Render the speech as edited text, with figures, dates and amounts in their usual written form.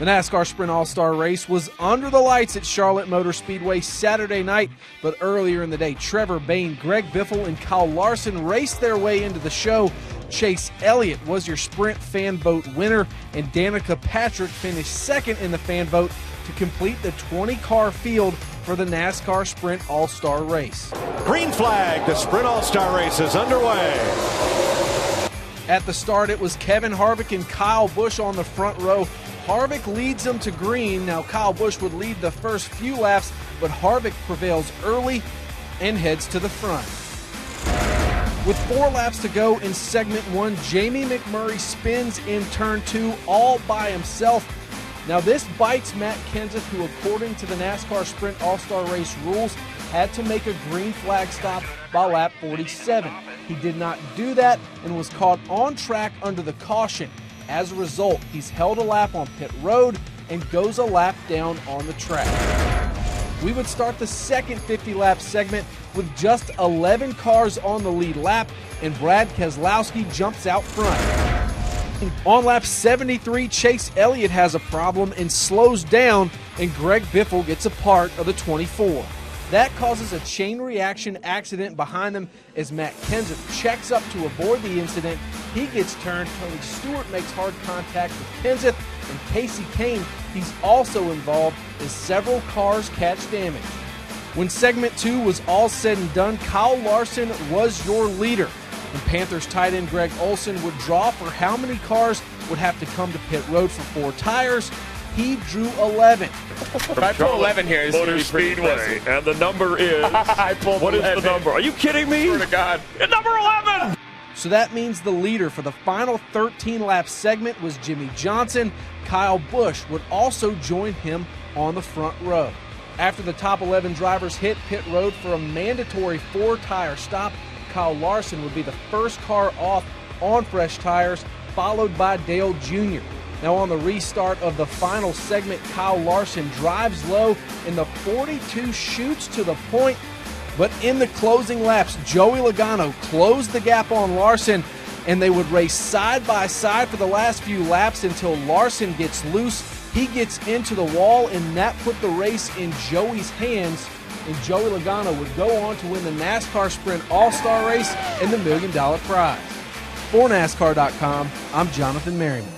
The NASCAR Sprint All-Star Race was under the lights at Charlotte Motor Speedway Saturday night, but earlier in the day, Trevor Bayne, Greg Biffle, and Kyle Larson raced their way into the show. Chase Elliott was your Sprint fan vote winner, and Danica Patrick finished second in the fan vote to complete the 20-car field for the NASCAR Sprint All-Star Race. Green flag, the Sprint All-Star Race is underway. At the start, it was Kevin Harvick and Kyle Busch on the front row. Harvick leads them to green. Now Kyle Busch would lead the first few laps, but Harvick prevails early and heads to the front. With 4 laps to go in segment 1, Jamie McMurray spins in turn 2 all by himself. Now this bites Matt Kenseth, who according to the NASCAR Sprint All-Star Race rules had to make a green flag stop by lap 47. He did not do that and was caught on track under the caution. As a result, he's held a lap on pit road and goes a lap down on the track. We would start the second 50-lap segment with just 11 cars on the lead lap, and Brad Keselowski jumps out front. On lap 73, Chase Elliott has a problem and slows down, and Greg Biffle gets a part of the 24. That causes a chain reaction accident behind them as Matt Kenseth checks up to avoid the incident. He gets turned. Tony Stewart makes hard contact with Kenseth, and Casey Kane, he's also involved as several cars catch damage. When segment 2 was all said and done, Kyle Larson was your leader. And Panthers tight end Greg Olson would draw for how many cars would have to come to pit road for 4 tires. He drew 11. But I pulled 11 here. This Motor Speedway, and the number is. I pulled what 11. is the number? Are you kidding me? Swear to God. Number 11! So that means the leader for the final 13-lap segment was Jimmy Johnson. Kyle Busch would also join him on the front row. After the top 11 drivers hit pit road for a mandatory 4-tire stop, Kyle Larson would be the first car off on fresh tires, followed by Dale Jr. Now on the restart of the final segment, Kyle Larson drives low and the 42 shoots to the point. But in the closing laps, Joey Logano closed the gap on Larson, and they would race side by side for the last few laps until Larson gets loose. He gets into the wall, and that put the race in Joey's hands, and Joey Logano would go on to win the NASCAR Sprint All-Star Race and the $1 Million prize. For NASCAR.com, I'm Jonathan Merriman.